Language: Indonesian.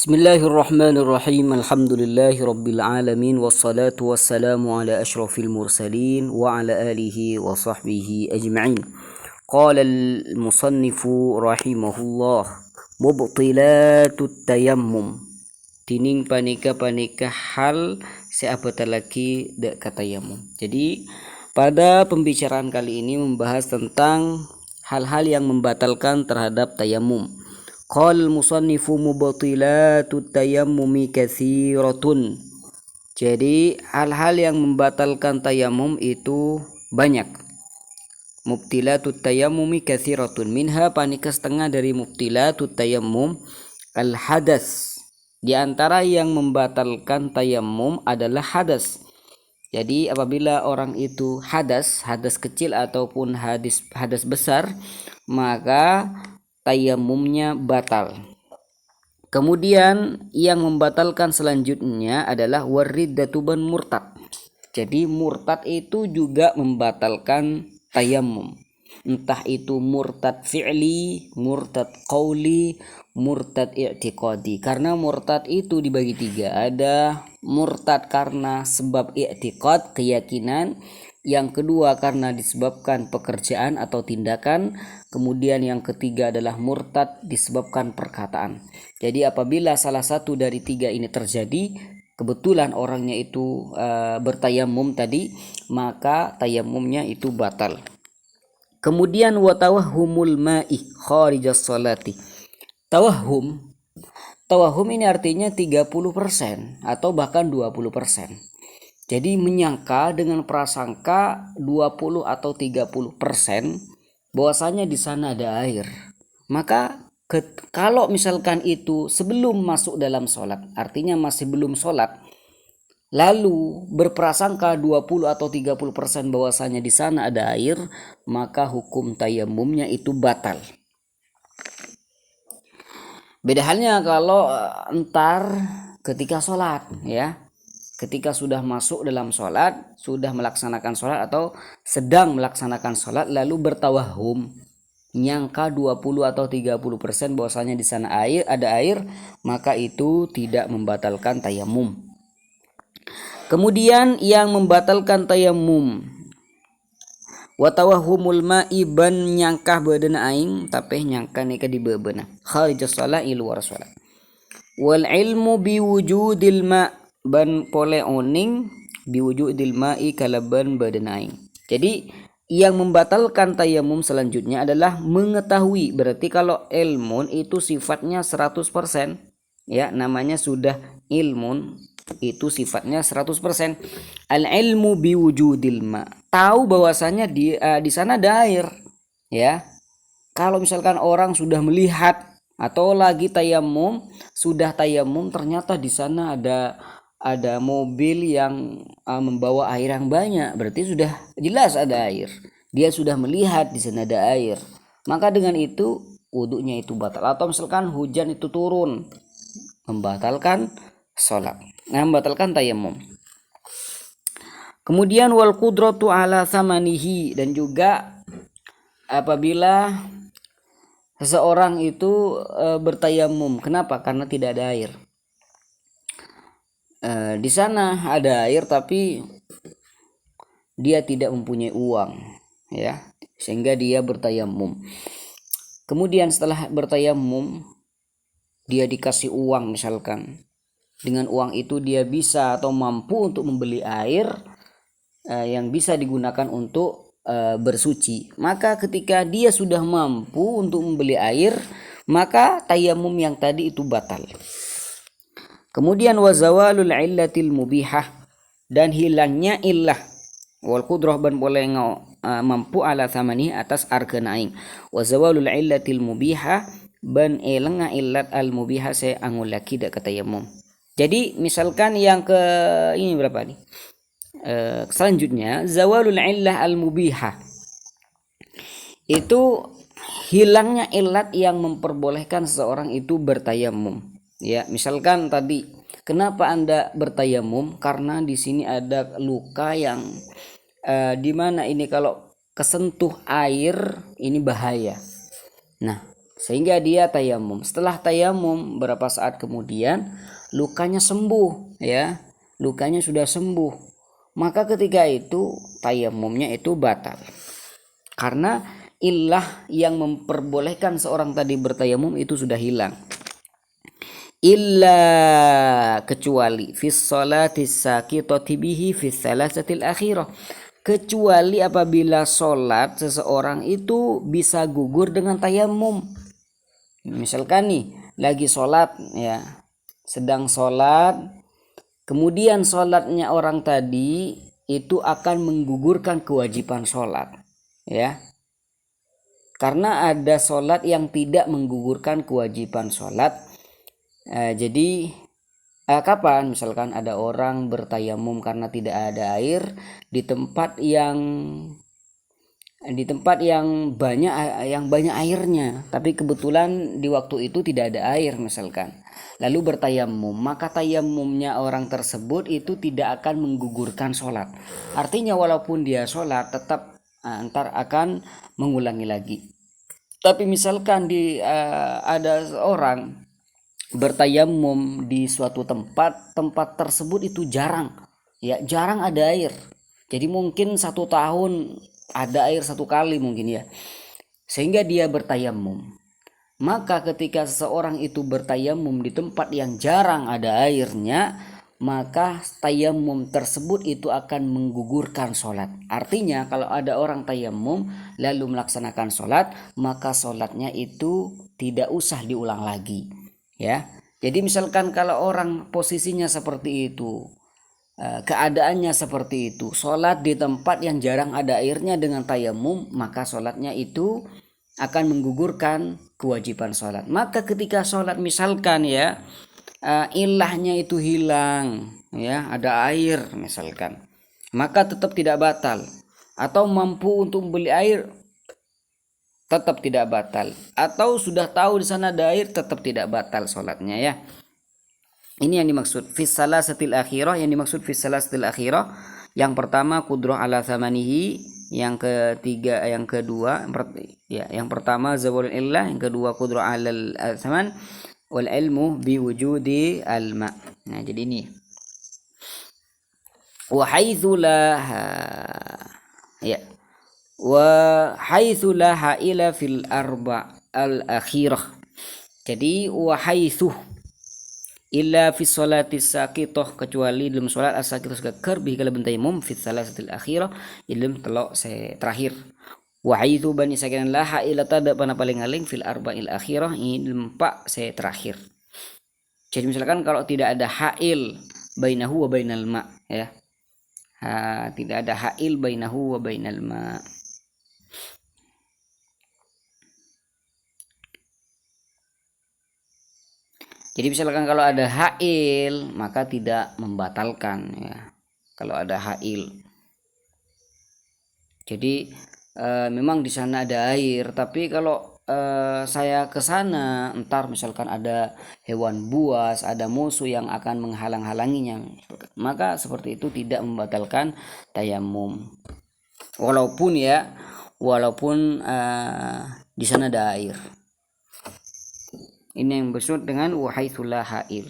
Bismillahirrahmanirrahim. Alhamdulillahirabbil alamin wassalatu wassalamu ala asyrafil mursalin wa ala alihi wa sahbihi ajma'in. Qala al-musannifu rahimahullah mubtilatut tayammum. Tining panika hal seapata laki dak katayamum. Jadi pada pembicaraan kali ini membahas tentang hal-hal yang membatalkan terhadap tayamum. Qal musannifu mubtilatut tayammumi katsiratun. Jadi hal-hal yang membatalkan tayamum itu banyak. Mubtilatut tayammumi katsiratun. Minha panika setengah dari mubtilatut tayammum al hadas. Di antara yang membatalkan tayamum adalah hadas. Jadi apabila orang itu hadas kecil ataupun hadas besar, maka tayamumnya batal. Kemudian yang membatalkan selanjutnya adalah wariddatu ban murtad. Jadi murtad itu juga membatalkan tayamum. Entah itu murtad fi'li, murtad qauli, murtad i'tiqadi. Karena murtad itu dibagi tiga. Ada murtad karena sebab i'tiqad, keyakinan. Yang kedua karena disebabkan pekerjaan atau tindakan. Kemudian yang ketiga adalah murtad disebabkan perkataan. Jadi apabila salah satu dari tiga ini terjadi, kebetulan orangnya itu bertayamum tadi, maka tayamumnya itu batal. Kemudian wa tawahhumul ma'i kharijas sholati. Tawahum ini artinya 30% atau bahkan 20%. Jadi menyangka dengan prasangka 20 atau 30% bahwasanya di sana ada air. Maka kalau misalkan itu sebelum masuk dalam sholat, artinya masih belum sholat, lalu berprasangka 20 atau 30% bahwasanya di sana ada air, maka hukum tayamumnya itu batal. Beda halnya kalau entar ketika sholat, ya. Ketika sudah masuk dalam sholat, sudah melaksanakan sholat atau sedang melaksanakan sholat, lalu bertawahum, nyangka 20 atau 30% bahwasanya di sana ada air, maka itu tidak membatalkan tayamum. Kemudian yang membatalkan tayamum, wa tawahhumul ma'i ban nyangkah badan aing, tapi nyangka nika di bebeuna kharijas shalah luar salat. Wal ilmu biwujudil ma' ban pole oning biwujudil ma'i kalaban badan aing. Jadi yang membatalkan tayamum selanjutnya adalah mengetahui. Berarti kalau ilmun itu sifatnya 100%, ya, namanya sudah ilmun, itu sifatnya 100%. Al ilmu biwujudil ma, tahu bahwasanya di sana ada air, ya. Kalau misalkan orang sudah melihat atau lagi tayamum, sudah tayamum, ternyata di sana ada mobil yang membawa air yang banyak, berarti sudah jelas ada air. Dia sudah melihat di sana ada air, maka dengan itu wudunya itu batal. Atau misalkan hujan itu turun, membatalkan sholat, membatalkan tayamum. Kemudian wal qudratu ala samanihi, dan juga apabila seseorang itu bertayamum, kenapa? Karena tidak ada air. Di sana ada air tapi dia tidak mempunyai uang, ya, sehingga dia bertayamum. Kemudian setelah bertayamum, dia dikasih uang misalkan. Dengan uang itu dia bisa atau mampu untuk membeli air yang bisa digunakan untuk bersuci. Maka ketika dia sudah mampu untuk membeli air, maka tayamum yang tadi itu batal. Kemudian wazawalul illatil mubihah, dan hilangnya illah wal qudrah ban boleh mampu ala thamani atas argana aing. Wazawalul illatil mubihah ban elenga illat al mubihah se angulaki dak katayamum. Jadi misalkan yang ke ini berapa nih? Selanjutnya zawalul illah al mubihah, itu hilangnya illat yang memperbolehkan seseorang itu bertayamum. Ya, misalkan tadi, kenapa Anda bertayamum? Karena di sini ada luka yang di mana ini kalau kesentuh air ini bahaya. Nah, sehingga dia tayamum. Setelah tayamum beberapa saat kemudian lukanya sembuh, ya, lukanya sudah sembuh, maka ketika itu tayamumnya itu batal, karena illah yang memperbolehkan seorang tadi bertayamum itu sudah hilang. Illa, kecuali fis salati sakitati bihi fis salasatil akhirah, kecuali apabila sholat seseorang itu bisa gugur dengan tayamum. Misalkan nih lagi sholat, ya, sedang sholat, kemudian sholatnya orang tadi itu akan menggugurkan kewajiban sholat, ya, karena ada sholat yang tidak menggugurkan kewajiban sholat. Jadi kapan misalkan ada orang bertayamum karena tidak ada air di tempat yang banyak airnya, tapi kebetulan di waktu itu tidak ada air misalkan, lalu bertayamum, maka tayamumnya orang tersebut itu tidak akan menggugurkan sholat. Artinya walaupun dia sholat tetap ntar akan mengulangi lagi. Tapi misalkan ada orang bertayamum di suatu tempat tersebut itu jarang ada air, jadi mungkin 1 tahun ada air 1 kali mungkin, ya, sehingga dia bertayamum. Maka ketika seseorang itu bertayamum di tempat yang jarang ada airnya, maka tayamum tersebut itu akan menggugurkan sholat. Artinya kalau ada orang tayamum lalu melaksanakan sholat, maka sholatnya itu tidak usah diulang lagi, ya. Jadi misalkan kalau orang posisinya seperti itu, keadaannya seperti itu, sholat di tempat yang jarang ada airnya dengan tayamum, maka sholatnya itu akan menggugurkan kewajiban sholat. Maka ketika sholat misalkan, ya, ilahnya itu hilang, ya, ada air misalkan, maka tetap tidak batal. Atau mampu untuk beli air, tetap tidak batal. Atau sudah tahu di sana ada air, tetap tidak batal sholatnya, ya. Ini yang dimaksud fis salasatil akhirah. Yang dimaksud fis salasatil akhirah, yang pertama qudrah ala thamanihi, yang ketiga, yang kedua, ya, yang pertama zawalul illah, yang kedua qudrah ala thaman, wal ilmu bi wujudi al ma. Nah, jadi ini wa haitsu la, ya, wa haitsu la haila fil arba al akhirah. Jadi wa haitsu illa fi sholati sakitoh, kecuali dalam sholat as-sakitoh sekar bihi kala bentayamum fi salasatil akhirah, dalam telok terakhir. Wa haitsu bani sakinan la haila tada pana paling aling fil arba'il akhirah, ini dalam 4 terakhir. Jadi misalkan kalau tidak ada hail bainahu wa bainal ma, ya, tidak ada hail bainahu wa bainal ma. Jadi misalkan kalau ada hail maka tidak membatalkan, ya, kalau ada hail. Jadi memang di sana ada air, tapi kalau saya ke sana entar misalkan ada hewan buas, ada musuh yang akan menghalang-halanginya, maka seperti itu tidak membatalkan tayamum. Walaupun di sana ada air. Ini yang disebut dengan wa haitsu la hail.